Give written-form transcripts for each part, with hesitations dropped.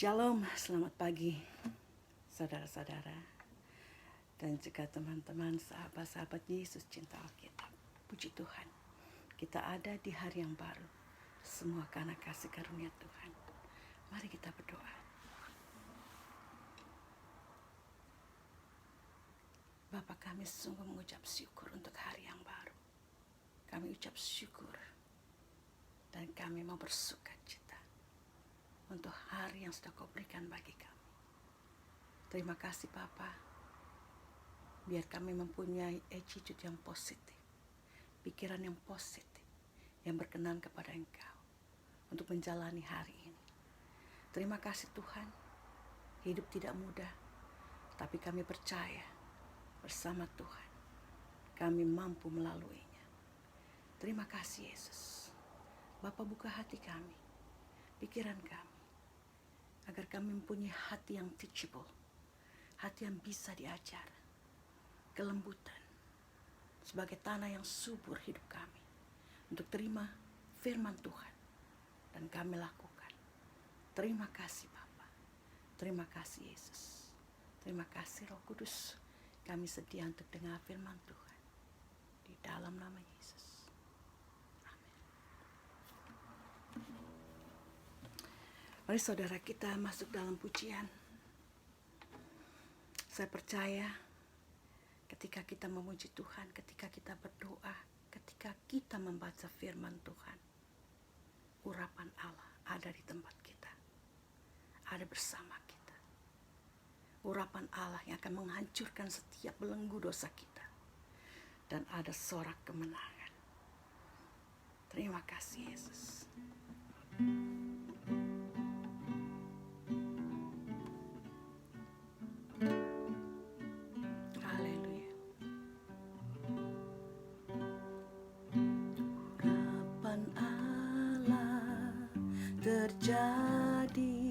Shalom, selamat pagi saudara-saudara dan juga teman-teman sahabat-sahabat Yesus cinta Alkitab. Puji Tuhan, kita ada di hari yang baru, semua karena kasih karunia Tuhan. Mari kita berdoa. Bapa, kami sungguh mengucap syukur untuk hari yang baru. Kami ucap syukur dan kami mau bersuka cita untuk hari yang sudah Kau berikan bagi kami. Terima kasih Bapa, biar kami mempunyai attitude yang positif, pikiran yang positif, yang berkenan kepada Engkau untuk menjalani hari ini. Terima kasih Tuhan, hidup tidak mudah, tapi kami percaya bersama Tuhan kami mampu melaluinya. Terima kasih Yesus. Bapa, buka hati kami, pikiran kami, agar kami mempunyai hati yang teachable, hati yang bisa diajar, kelembutan, sebagai tanah yang subur hidup kami, untuk terima firman Tuhan, dan kami lakukan. Terima kasih Bapa, terima kasih Yesus, terima kasih Roh Kudus, kami sedia untuk dengar firman Tuhan, di dalam nama Yesus. Mari saudara kita masuk dalam pujian. Saya percaya ketika kita memuji Tuhan, ketika kita berdoa, ketika kita membaca firman Tuhan, urapan Allah ada di tempat kita, ada bersama kita. Urapan Allah yang akan menghancurkan setiap belenggu dosa kita, dan ada sorak kemenangan. Terima kasih Yesus. Terjadi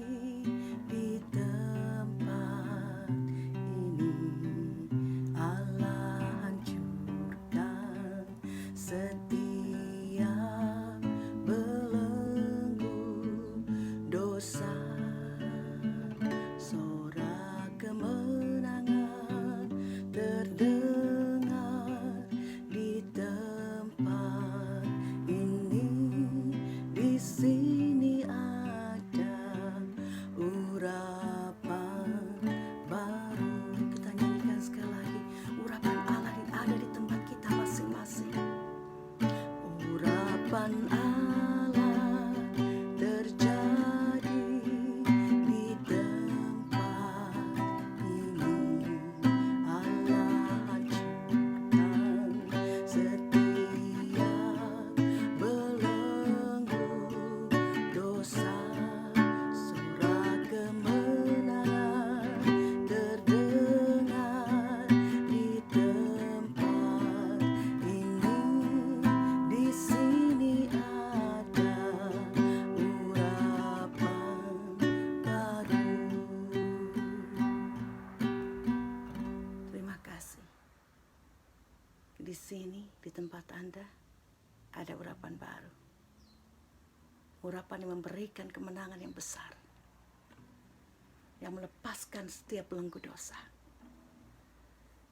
di tempat ini, Allah hancurkan setiap belenggu dosa, sorak kemenangan terdengar di tempat ini. Di sini urapan baru. Kita nyanyikan sekali lagi. Urapan Allah ada di tempat kita masing-masing. Urapan Allah terjadi di tempat ini. Allah hancurkan setiap belenggu dosa, kemenangan terdengar di tempat ini. Di sini ada urapan baru. Terima kasih. Di sini, di tempat Anda, ada urapan baru. Urapan yang memberikan kemenangan yang besar, yang melepaskan setiap belenggu dosa.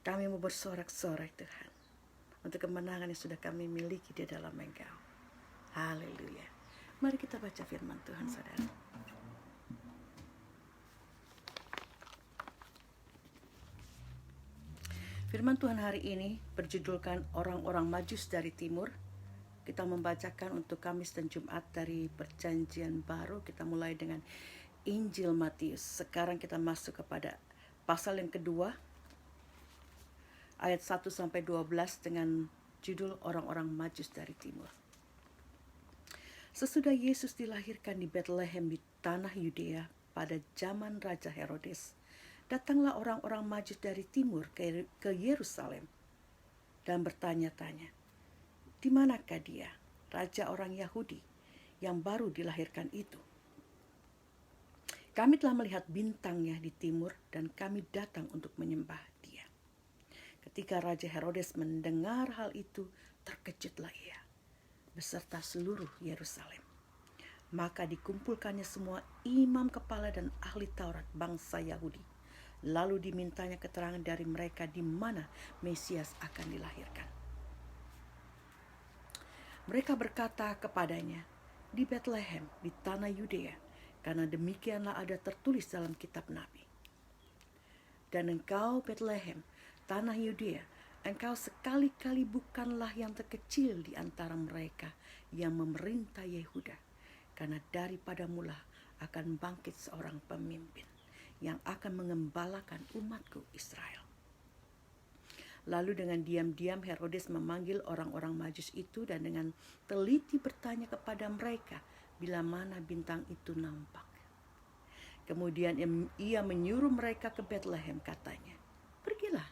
Kami mau bersorak-sorak Tuhan untuk kemenangan yang sudah kami miliki di dalam Engkau. Haleluya. Mari kita baca firman Tuhan saudara. Firman Tuhan hari ini berjudulkan orang-orang Majus dari Timur. Kita membacakan untuk Kamis dan Jumat dari Perjanjian Baru. Kita mulai dengan Injil Matius. Sekarang kita masuk kepada pasal yang kedua, ayat 1-12 dengan judul orang-orang Majus dari Timur. Sesudah Yesus dilahirkan di Bethlehem di tanah Yudea pada zaman Raja Herodes, datanglah orang-orang Majus dari timur ke Yerusalem dan bertanya-tanya, di manakah dia, raja orang Yahudi yang baru dilahirkan itu? Kami telah melihat bintangnya di timur dan kami datang untuk menyembah dia. Ketika Raja Herodes mendengar hal itu, terkejutlah ia beserta seluruh Yerusalem. Maka dikumpulkannya semua imam kepala dan ahli Taurat bangsa Yahudi. Lalu dimintanya keterangan dari mereka di mana Mesias akan dilahirkan. Mereka berkata kepadanya, di Bethlehem, di tanah Yudea, karena demikianlah ada tertulis dalam kitab Nabi. Dan engkau Bethlehem, tanah Yudea, engkau sekali-kali bukanlah yang terkecil di antara mereka yang memerintah Yehuda. Karena daripada mula akan bangkit seorang pemimpin yang akan mengembalakan umatku Israel. Lalu dengan diam-diam Herodes memanggil orang-orang Majus itu dan dengan teliti bertanya kepada mereka bila mana bintang itu nampak. Kemudian ia menyuruh mereka ke Bethlehem, katanya, pergilah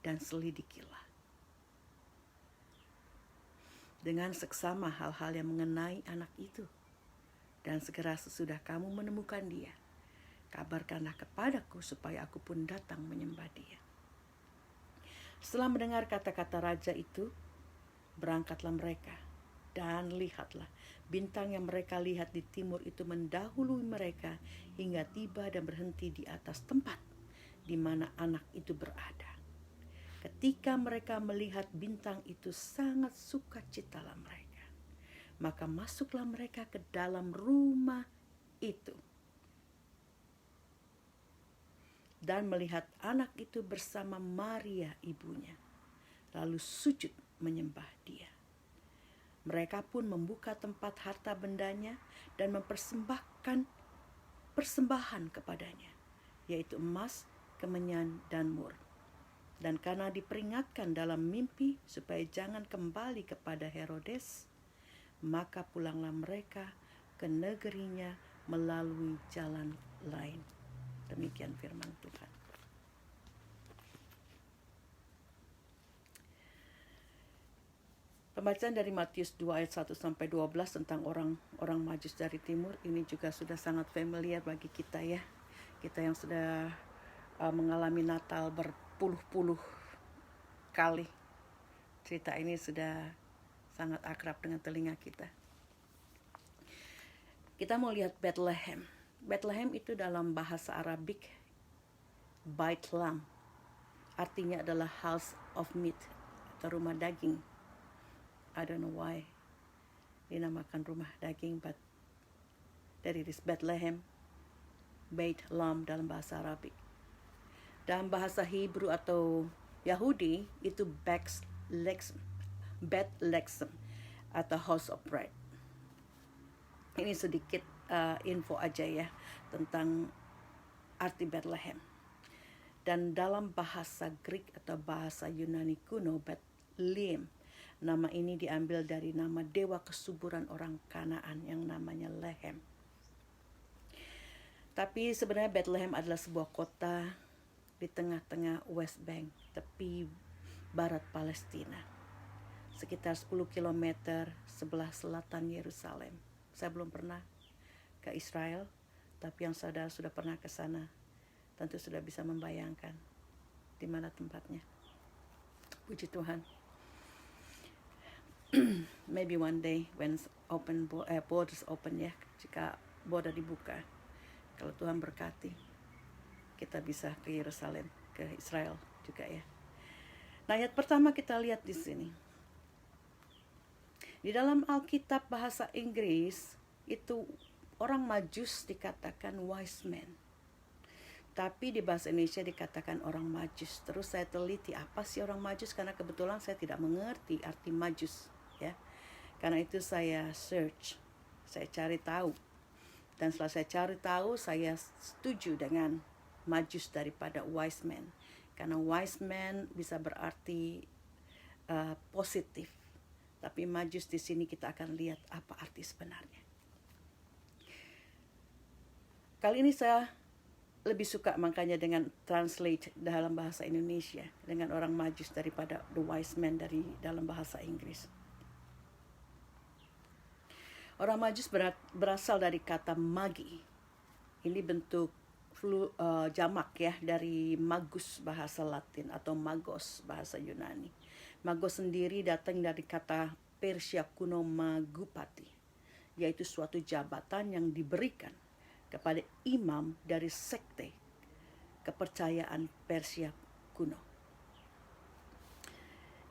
dan selidikilah dengan seksama hal-hal yang mengenai anak itu. Dan segera sesudah kamu menemukan dia, kabarkanlah kepadaku supaya aku pun datang menyembah dia. Setelah mendengar kata-kata raja itu, berangkatlah mereka. Dan lihatlah, bintang yang mereka lihat di timur itu mendahului mereka hingga tiba dan berhenti di atas tempat di mana anak itu berada. Ketika mereka melihat bintang itu, sangat sukacitalah mereka. Maka masuklah mereka ke dalam rumah itu dan melihat anak itu bersama Maria ibunya, lalu sujud menyembah dia. Mereka pun membuka tempat harta bendanya dan mempersembahkan persembahan kepadanya, yaitu emas, kemenyan, dan mur. Dan karena diperingatkan dalam mimpi supaya jangan kembali kepada Herodes, maka pulanglah mereka ke negerinya melalui jalan lain. Demikian firman Tuhan. Pembacaan dari Matius 2 ayat 1 sampai 12 tentang orang Majus dari timur ini juga sudah sangat familiar bagi kita ya. Kita yang sudah mengalami Natal berpuluh-puluh kali. Cerita ini sudah sangat akrab dengan telinga kita. Kita mau lihat Bethlehem. Bethlehem itu dalam bahasa Arabik Bait Lam. Artinya adalah house of meat atau rumah daging. I don't know why dinamakan rumah daging, but that it is Bethlehem, Beit Lam dalam bahasa Arabik. Dalam bahasa Hebrew atau Yahudi itu Bethlehem atau House of Bread. Ini sedikit info aja ya tentang arti Bethlehem. Dan dalam bahasa Greek atau bahasa Yunani kuno, Bethlehem, nama ini diambil dari nama dewa kesuburan orang Kanaan yang namanya Lehem. Tapi sebenarnya Bethlehem adalah sebuah kota di tengah-tengah West Bank, tepi barat Palestina. Sekitar 10 km sebelah selatan Yerusalem. Saya belum pernah ke Israel, tapi yang saudara sudah pernah ke sana tentu sudah bisa membayangkan di mana tempatnya. Puji Tuhan. Maybe one day when borders open ya, jika border dibuka, kalau Tuhan berkati, kita bisa ke Yerusalem, ke Israel juga ya. Nah, ayat pertama kita lihat di sini. Di dalam Alkitab bahasa Inggris itu orang Majus dikatakan wise men. Tapi di bahasa Indonesia dikatakan orang Majus. Terus saya teliti apa sih orang Majus, karena kebetulan saya tidak mengerti arti Majus ya. Karena itu saya search, saya cari tahu. Dan setelah saya cari tahu, saya setuju dengan Majus daripada wise men. Karena wise men bisa berarti positif. Tapi Majus di sini kita akan lihat apa arti sebenarnya. Kali ini saya lebih suka makanya dengan translate dalam bahasa Indonesia dengan orang Majus daripada the wise men dari dalam bahasa Inggris. Orang Majus berasal dari kata magi. Ini bentuk jamak ya dari magus bahasa Latin atau magos bahasa Yunani. Magos sendiri datang dari kata Persia kuno magupati, yaitu suatu jabatan yang diberikan kepada imam dari sekte kepercayaan Persia kuno.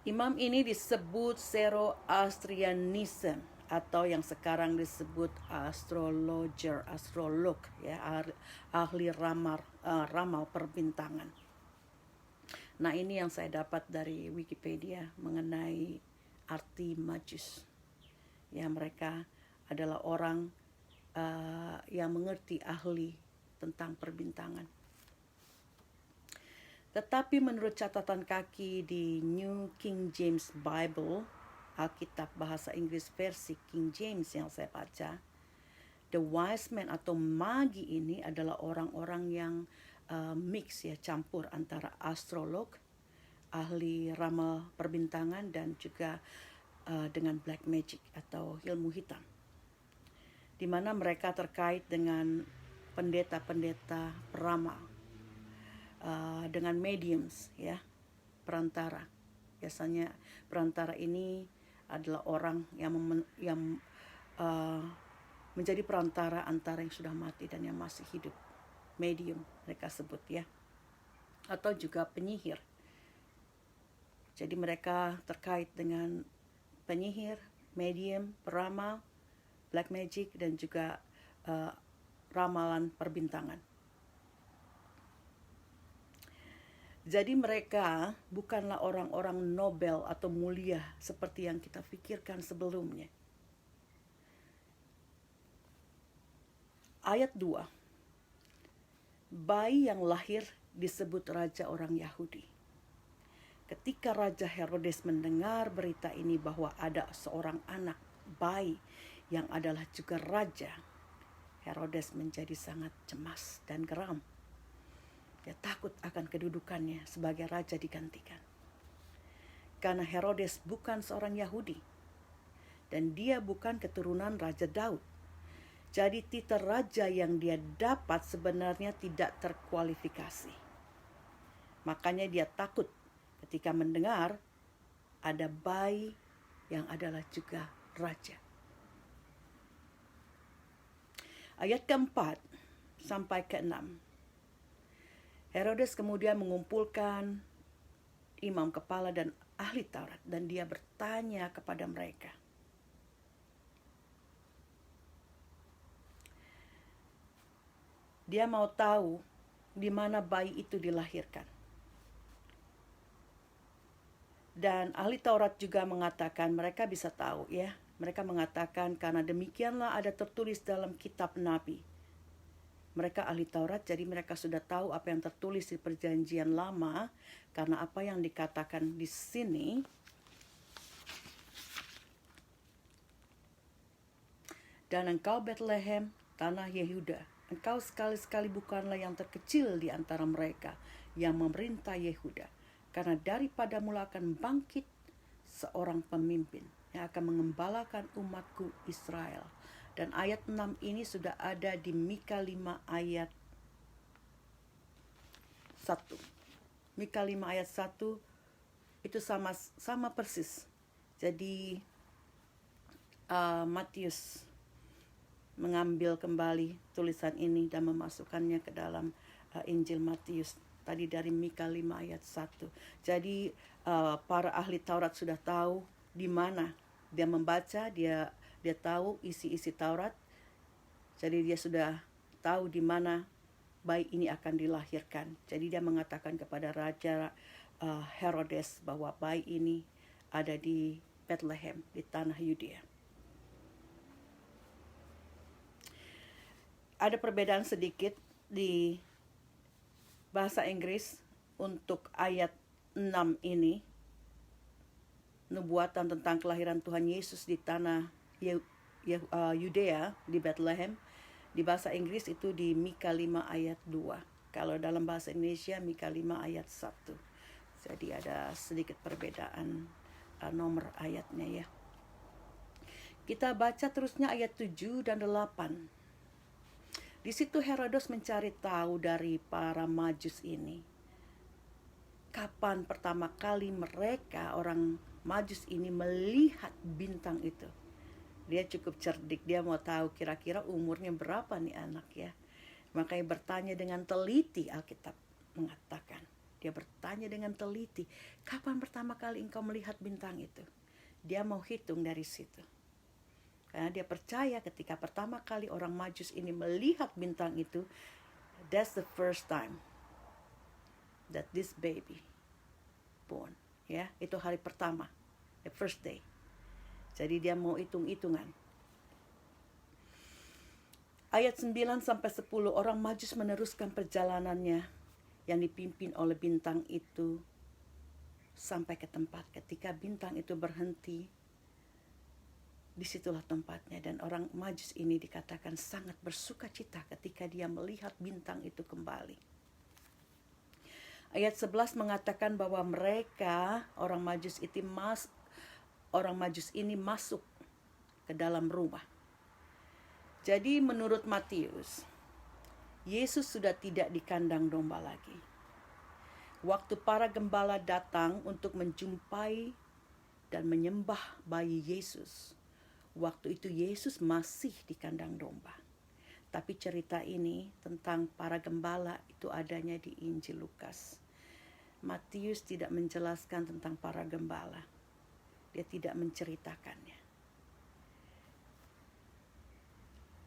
Imam ini disebut Zoroastrianism atau yang sekarang disebut astrolog, ya, ahli ramal perbintangan. Nah, ini yang saya dapat dari Wikipedia mengenai arti Majus. Ya, mereka adalah orang yang mengerti, ahli tentang perbintangan. Tetapi menurut catatan kaki di New King James Bible, Alkitab bahasa Inggris versi King James yang saya baca, the wise men atau magi ini adalah orang-orang yang mix, ya, campur antara astrolog, ahli ramal perbintangan, dan juga dengan black magic atau ilmu hitam, di mana mereka terkait dengan pendeta-pendeta peramal, dengan mediums, ya, perantara. Biasanya perantara ini adalah orang yang menjadi perantara antara yang sudah mati dan yang masih hidup. Medium mereka sebut, ya, atau juga penyihir. Jadi mereka terkait dengan penyihir, medium, peramal, black magic, dan juga ramalan perbintangan. Jadi mereka bukanlah orang-orang nobel atau mulia seperti yang kita pikirkan sebelumnya. Ayat 2. Bayi yang lahir disebut raja orang Yahudi. Ketika Raja Herodes mendengar berita ini bahwa ada seorang anak bayi yang adalah juga raja, Herodes menjadi sangat cemas dan geram. Dia takut akan kedudukannya sebagai raja digantikan. Karena Herodes bukan seorang Yahudi dan dia bukan keturunan Raja Daud. Jadi titel raja yang dia dapat sebenarnya tidak terkualifikasi. Makanya dia takut ketika mendengar ada bayi yang adalah juga raja. Ayat keempat sampai keenam. Herodes kemudian mengumpulkan imam kepala dan ahli Taurat, dan dia bertanya kepada mereka. Dia mau tahu di mana bayi itu dilahirkan. Dan ahli Taurat juga mengatakan, mereka bisa tahu, ya. Mereka mengatakan karena demikianlah ada tertulis dalam kitab Nabi. Mereka ahli Taurat, jadi mereka sudah tahu apa yang tertulis di Perjanjian Lama, karena apa yang dikatakan di sini. Dan engkau Bethlehem, tanah Yehuda, engkau sekali-sekali bukanlah yang terkecil di antara mereka yang memerintah Yehuda, karena daripada mula akan bangkit seorang pemimpin yang akan mengembalakan umatku Israel. Dan ayat 6 ini sudah ada di Mika 5 ayat 1. Mika 5 ayat 1 itu sama persis. Jadi Matius mengambil kembali tulisan ini dan memasukkannya ke dalam Injil Matius tadi dari Mika 5 ayat 1. Jadi para ahli Taurat sudah tahu di mana dia membaca, dia tahu isi-isi Taurat. Jadi dia sudah tahu di mana bayi ini akan dilahirkan. Jadi dia mengatakan kepada Raja Herodes bahwa bayi ini ada di Bethlehem, di tanah Yudea. Ada perbedaan sedikit di bahasa Inggris untuk ayat 6 ini. Nubuatan tentang kelahiran Tuhan Yesus di tanah Yudea, di Bethlehem. Di bahasa Inggris itu di Mika 5 ayat 2. Kalau dalam bahasa Indonesia Mika 5 ayat 1. Jadi ada sedikit perbedaan nomor ayatnya, ya. Kita baca terusnya ayat 7 dan 8. Di situ Herodes mencari tahu dari para Majus ini, kapan pertama kali mereka orang Majus ini melihat bintang itu. Dia cukup cerdik, dia mau tahu kira-kira umurnya berapa nih anak ya. Makanya bertanya dengan teliti, Alkitab mengatakan. Dia bertanya dengan teliti, kapan pertama kali engkau melihat bintang itu? Dia mau hitung dari situ. Karena dia percaya ketika pertama kali orang Majus ini melihat bintang itu, that's the first time that this baby born. Ya, itu hari pertama, the first day. Jadi dia mau hitung-hitungan. Ayat 9-10, orang Majus meneruskan perjalanannya yang dipimpin oleh bintang itu sampai ke tempat. Ketika bintang itu berhenti, disitulah tempatnya. Dan orang Majus ini dikatakan sangat bersuka cita ketika dia melihat bintang itu kembali. Ayat 11 mengatakan bahwa mereka, orang Majus ini masuk ke dalam rumah. Jadi menurut Matius, Yesus sudah tidak di kandang domba lagi. Waktu para gembala datang untuk menjumpai dan menyembah bayi Yesus, waktu itu Yesus masih di kandang domba. Tapi cerita ini tentang para gembala itu adanya di Injil Lukas. Matius tidak menjelaskan tentang para gembala. Dia tidak menceritakannya.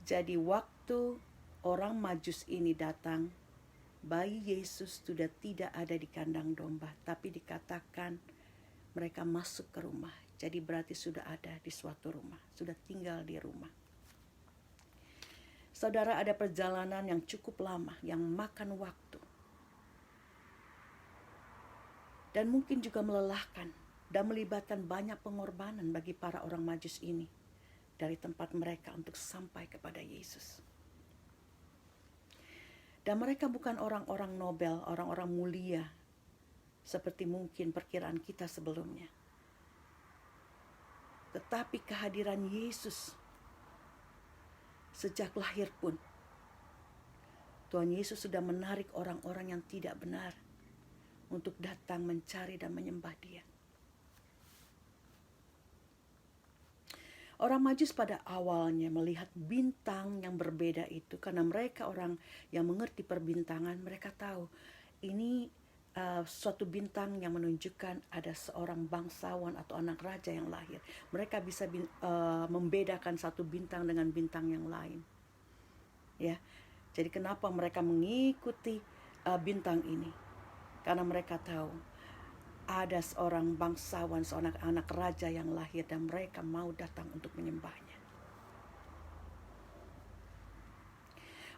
Jadi waktu orang Majus ini datang, bayi Yesus sudah tidak ada di kandang domba, tapi dikatakan mereka masuk ke rumah. Jadi berarti sudah ada di suatu rumah, sudah tinggal di rumah. Saudara, ada perjalanan yang cukup lama, yang makan waktu. Dan mungkin juga melelahkan dan melibatkan banyak pengorbanan bagi para orang Majus ini dari tempat mereka untuk sampai kepada Yesus. Dan mereka bukan orang-orang nobel, orang-orang mulia, seperti mungkin perkiraan kita sebelumnya. Tetapi kehadiran Yesus sejak lahir pun, Tuhan Yesus sudah menarik orang-orang yang tidak benar untuk datang mencari dan menyembah Dia. Orang Majus pada awalnya melihat bintang yang berbeda itu, karena mereka orang yang mengerti perbintangan, mereka tahu ini suatu bintang yang menunjukkan ada seorang bangsawan atau anak raja yang lahir. Mereka bisa membedakan satu bintang dengan bintang yang lain. Ya, jadi kenapa mereka mengikuti bintang ini? Karena mereka tahu ada seorang bangsawan, seorang anak raja yang lahir dan mereka mau datang untuk menyembahnya.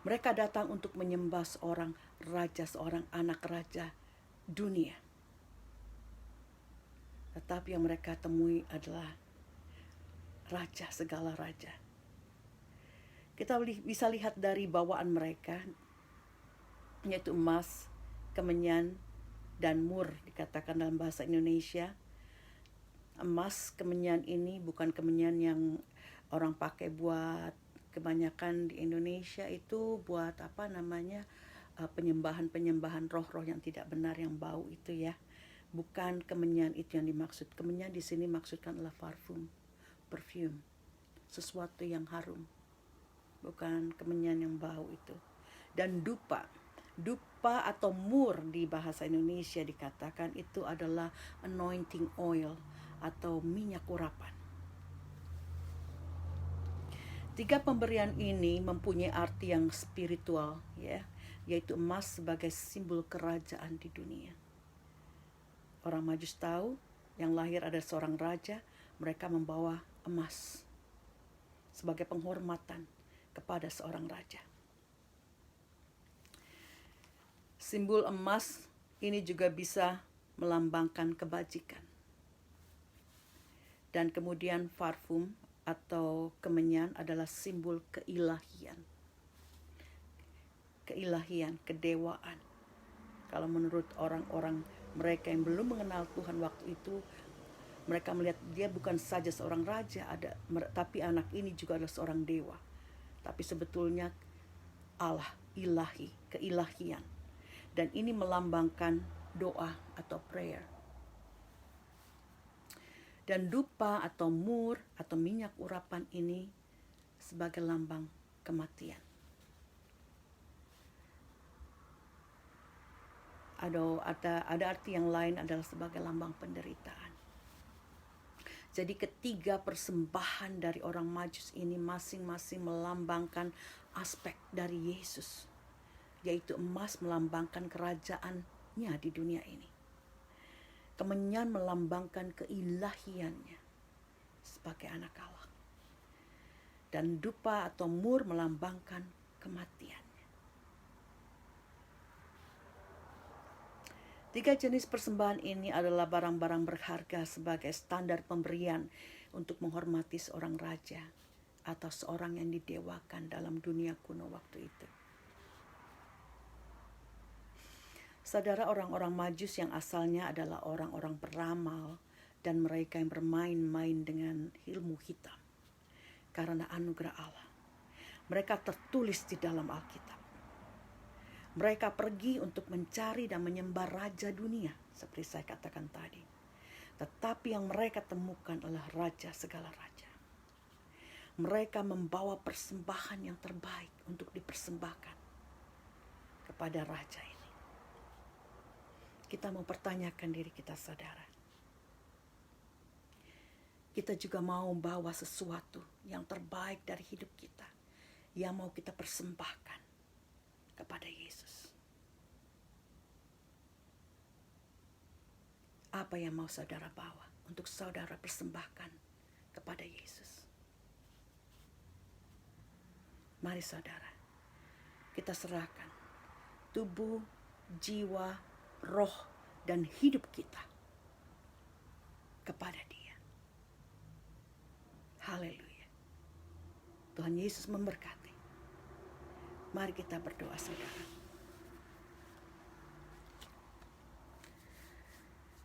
Mereka datang untuk menyembah seorang raja, seorang anak raja dunia. Tetapi yang mereka temui adalah raja segala raja. Kita bisa lihat dari bawaan mereka, yaitu emas, kemenyan, dan mur dikatakan dalam bahasa Indonesia. Emas, kemenyan ini bukan kemenyan yang orang pakai buat, kebanyakan di Indonesia itu buat penyembahan roh-roh yang tidak benar, yang bau itu ya. Bukan kemenyan itu yang dimaksud. Kemenyan di sini maksudkan adalah perfume, sesuatu yang harum. Bukan kemenyan yang bau itu. Dan dupa atau mur di bahasa Indonesia dikatakan itu adalah anointing oil atau minyak urapan. 3 pemberian ini mempunyai arti yang spiritual, ya, yaitu emas sebagai simbol kerajaan di dunia. Orang Majus tahu yang lahir ada seorang raja, mereka membawa emas sebagai penghormatan kepada seorang raja. Simbol emas ini juga bisa melambangkan kebajikan. Dan kemudian parfum atau kemenyan adalah simbol keilahian. Keilahian, kedewaan. Kalau menurut orang-orang mereka yang belum mengenal Tuhan waktu itu, mereka melihat dia bukan saja seorang raja, tapi anak ini juga adalah seorang dewa. Tapi sebetulnya Allah, ilahi, keilahian. Dan ini melambangkan doa atau prayer. Dan dupa atau mur atau minyak urapan ini sebagai lambang kematian. Ada arti yang lain adalah sebagai lambang penderitaan. Jadi ketiga persembahan dari orang Majus ini masing-masing melambangkan aspek dari Yesus, yaitu emas melambangkan kerajaannya di dunia ini. Kemenyan melambangkan keilahiannya sebagai anak Allah. Dan dupa atau mur melambangkan kematiannya. Tiga jenis persembahan ini adalah barang-barang berharga sebagai standar pemberian untuk menghormati seorang raja atau seorang yang didewakan dalam dunia kuno waktu itu. Saudara, orang-orang Majus yang asalnya adalah orang-orang peramal dan mereka yang bermain-main dengan ilmu hitam karena anugerah Allah. Mereka tertulis di dalam Alkitab. Mereka pergi untuk mencari dan menyembah raja dunia, seperti saya katakan tadi. Tetapi yang mereka temukan adalah raja segala raja. Mereka membawa persembahan yang terbaik untuk dipersembahkan kepada raja ini. Kita mau pertanyakan diri kita, saudara. Kita juga mau bawa sesuatu yang terbaik dari hidup kita, yang mau kita persembahkan kepada Yesus. Apa yang mau saudara bawa untuk saudara persembahkan kepada Yesus? Mari saudara, kita serahkan tubuh, jiwa, roh, dan hidup kita kepada Dia. Haleluya. Tuhan Yesus memberkati. Mari kita berdoa, saudara.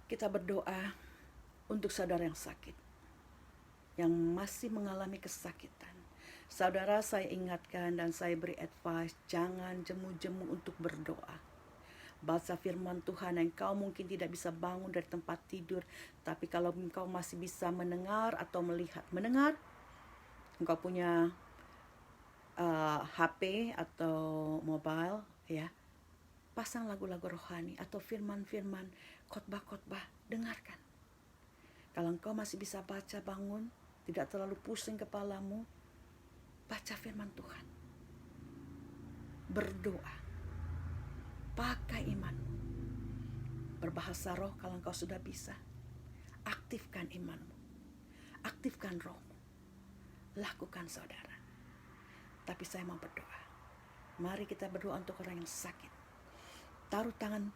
Kita berdoa untuk saudara yang sakit, yang masih mengalami kesakitan. Saudara, saya ingatkan dan saya beri advice, jangan jemu-jemu untuk berdoa. Baca firman Tuhan, engkau mungkin tidak bisa bangun dari tempat tidur, tapi kalau engkau masih bisa mendengar atau melihat, engkau punya HP atau mobile, ya, pasang lagu-lagu rohani atau firman-firman, khotbah-khotbah, dengarkan. Kalau engkau masih bisa baca bangun, tidak terlalu pusing kepalamu, baca firman Tuhan, berdoa. Pakai imanmu. Berbahasa roh kalau engkau sudah bisa. Aktifkan imanmu. Aktifkan rohmu. Lakukan, saudara. Tapi saya mau berdoa. Mari kita berdoa untuk orang yang sakit. Taruh tangan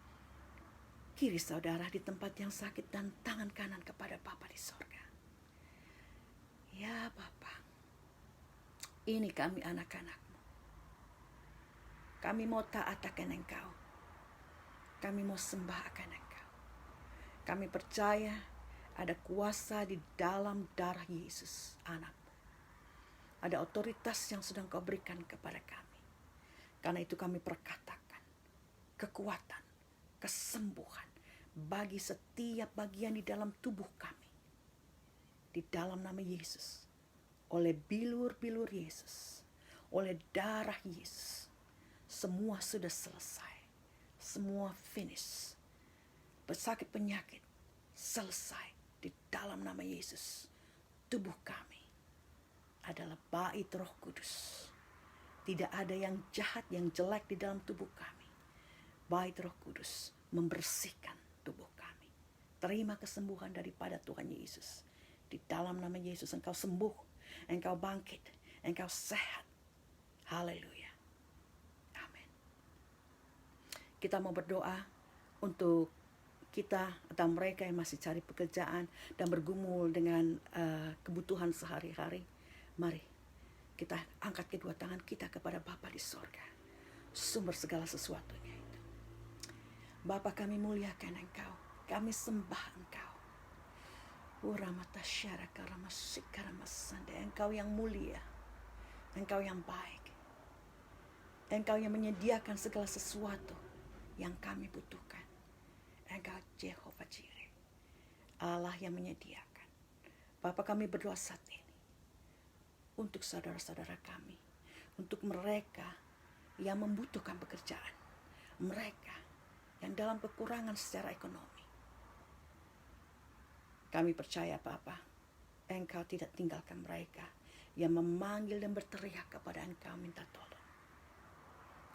kiri saudara di tempat yang sakit dan tangan kanan kepada Bapa di sorga. Ya Bapa, ini kami anak-anak-Mu. Kami mau taat akan Engkau. Kami mau sembah akan Engkau. Kami percaya ada kuasa di dalam darah Yesus, anak-Mu. Ada otoritas yang sedang Kau berikan kepada kami. Karena itu kami perkatakan kekuatan, kesembuhan bagi setiap bagian di dalam tubuh kami. Di dalam nama Yesus. Oleh bilur-bilur Yesus. Oleh darah Yesus. Semua sudah selesai. Semua finish. Pesakit penyakit selesai di dalam nama Yesus. Tubuh kami adalah bait Roh Kudus. Tidak ada yang jahat, yang jelek di dalam tubuh kami. Bait Roh Kudus membersihkan tubuh kami. Terima kesembuhan daripada Tuhan Yesus. Di dalam nama Yesus engkau sembuh, engkau bangkit, engkau sehat. Haleluya. Kita mau berdoa untuk kita atau mereka yang masih cari pekerjaan dan bergumul dengan kebutuhan sehari-hari. Mari kita angkat kedua tangan kita kepada Bapa di sorga, sumber segala sesuatunya itu. Bapa, kami muliakan Engkau, kami sembah Engkau. Engkau yang mulia, Engkau yang baik, Engkau yang menyediakan segala sesuatu yang kami butuhkan. Engkau Jehovah Jireh, Allah yang menyediakan. Bapa, kami berdoa saat ini untuk saudara-saudara kami, untuk mereka yang membutuhkan pekerjaan, mereka yang dalam kekurangan secara ekonomi. Kami percaya Bapa, Engkau tidak tinggalkan mereka yang memanggil dan berteriak kepada Engkau minta tolong.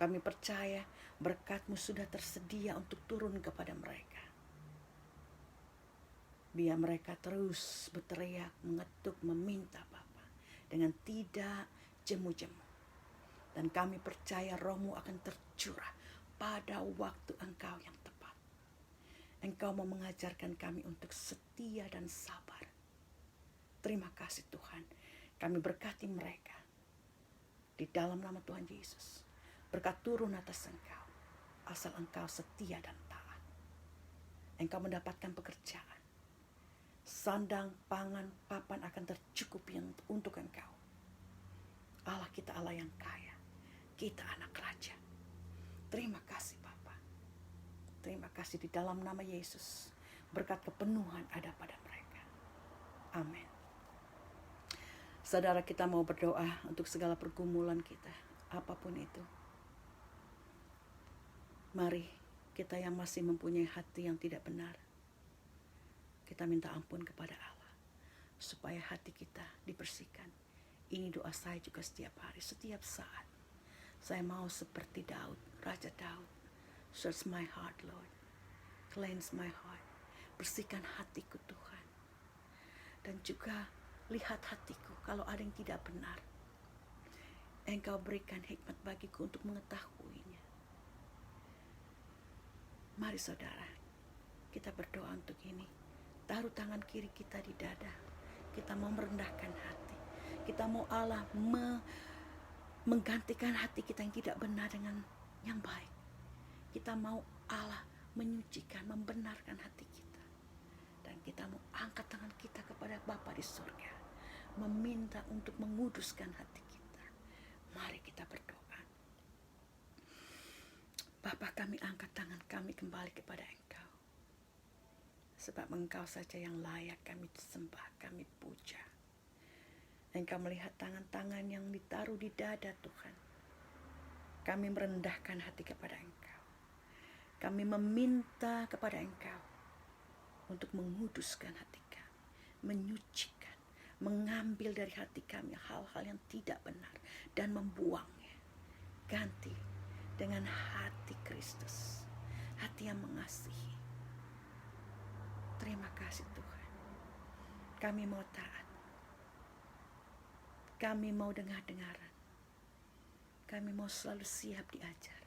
Kami percaya berkat-Mu sudah tersedia untuk turun kepada mereka. Biar mereka terus berteriak, mengetuk, meminta Bapa dengan tidak jemu-jemu. Dan kami percaya Roh-Mu akan tercurah pada waktu Engkau yang tepat. Engkau mau mengajarkan kami untuk setia dan sabar. Terima kasih Tuhan. Kami berkati mereka di dalam nama Tuhan Yesus. Berkat turun atas Engkau, asal Engkau setia dan taat. Engkau mendapatkan pekerjaan. Sandang, pangan, papan akan tercukupi untuk Engkau. Allah kita Allah yang kaya. Kita anak raja. Terima kasih Bapa. Terima kasih di dalam nama Yesus. Berkat kepenuhan ada pada mereka. Amin. Saudara, kita mau berdoa untuk segala pergumulan kita, apapun itu. Mari kita yang masih mempunyai hati yang tidak benar, kita minta ampun kepada Allah, supaya hati kita dibersihkan. Ini doa saya juga setiap hari, setiap saat. Saya mau seperti Daud, Raja Daud. Search my heart, Lord. Cleanse my heart. Bersihkan hatiku, Tuhan. Dan juga lihat hatiku kalau ada yang tidak benar. Engkau berikan hikmat bagiku untuk mengetahuinya. Mari saudara, kita berdoa untuk ini. Taruh tangan kiri kita di dada. Kita mau merendahkan hati. Kita mau Allah menggantikan hati kita yang tidak benar dengan yang baik. Kita mau Allah menyucikan, membenarkan hati kita. Dan kita mau angkat tangan kita kepada Bapa di surga. Meminta untuk menguduskan hati kita. Mari kita berdoa. Bapa, kami angkat tangan kami kembali kepada Engkau. Sebab Engkau saja yang layak kami sembah, kami puja. Engkau melihat tangan-tangan yang ditaruh di dada Tuhan. Kami merendahkan hati kepada Engkau. Kami meminta kepada Engkau untuk menguduskan hati kami, menyucikan, mengambil dari hati kami hal-hal yang tidak benar dan membuangnya. Ganti dengan hati Kristus, hati yang mengasihi. Terima kasih Tuhan. Kami mau taat. Kami mau dengar-dengaran. Kami mau selalu siap diajar.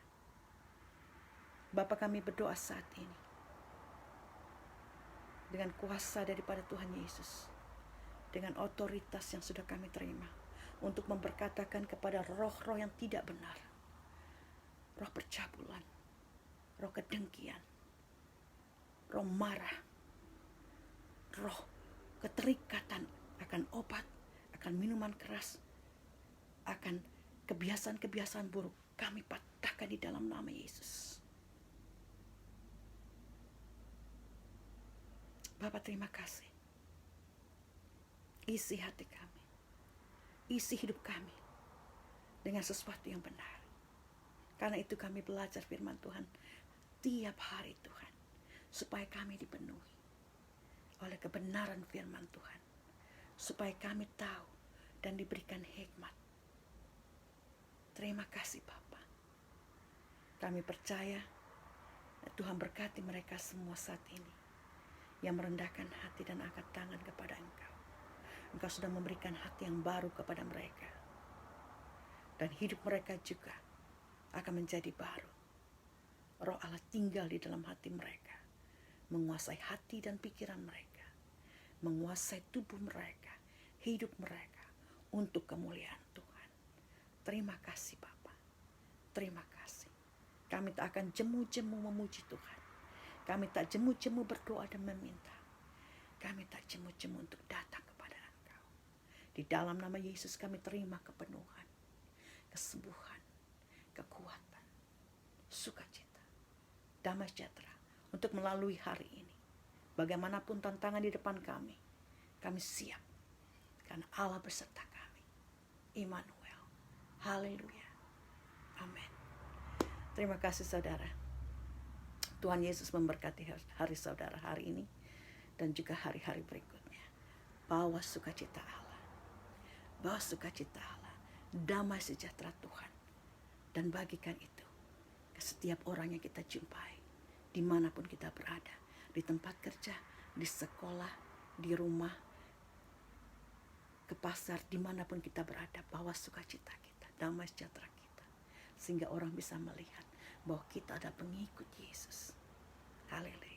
Bapa, kami berdoa saat ini. Dengan kuasa daripada Tuhan Yesus. Dengan otoritas yang sudah kami terima. Untuk memperkatakan kepada roh-roh yang tidak benar. Roh percabulan. Roh kedengkian. Roh marah. Roh keterikatan akan obat, akan minuman keras, akan kebiasaan-kebiasaan buruk, kami patahkan di dalam nama Yesus. Bapa, terima kasih. Isi hati kami, isi hidup kami dengan sesuatu yang benar. Karena itu kami belajar firman Tuhan tiap hari Tuhan, supaya kami dipenuhi oleh kebenaran firman Tuhan, supaya kami tahu dan diberikan hikmat. Terima kasih Bapa. Kami percaya Tuhan berkati mereka semua saat ini yang merendahkan hati dan angkat tangan kepada Engkau. Engkau sudah memberikan hati yang baru kepada mereka, dan hidup mereka juga akan menjadi baru. Roh Allah tinggal di dalam hati mereka, menguasai hati dan pikiran mereka, menguasai tubuh mereka, hidup mereka untuk kemuliaan Tuhan. Terima kasih Bapa. Terima kasih. Kami tak akan jemu-jemu memuji Tuhan. Kami tak jemu-jemu berdoa dan meminta. Kami tak jemu-jemu untuk datang kepada Engkau. Di dalam nama Yesus kami terima kepenuhan, kesembuhan, kekuatan, sukacita, damai sejahtera untuk melalui hari ini. Bagaimanapun tantangan di depan kami siap karena Allah beserta kami. Immanuel. Haleluya. Amin. Terima kasih saudara. Tuhan Yesus memberkati hari saudara hari ini dan juga hari-hari berikutnya. Bawa sukacita Allah. Bawa sukacita Allah. Damai sejahtera Tuhan. Dan bagikan itu ke setiap orang yang kita jumpai. Dimanapun kita berada. Di tempat kerja, di sekolah, di rumah, ke pasar, dimanapun kita berada. Bawa sukacita kita, damai sejahtera kita. Sehingga orang bisa melihat bahwa kita adalah pengikut Yesus. Haleluya.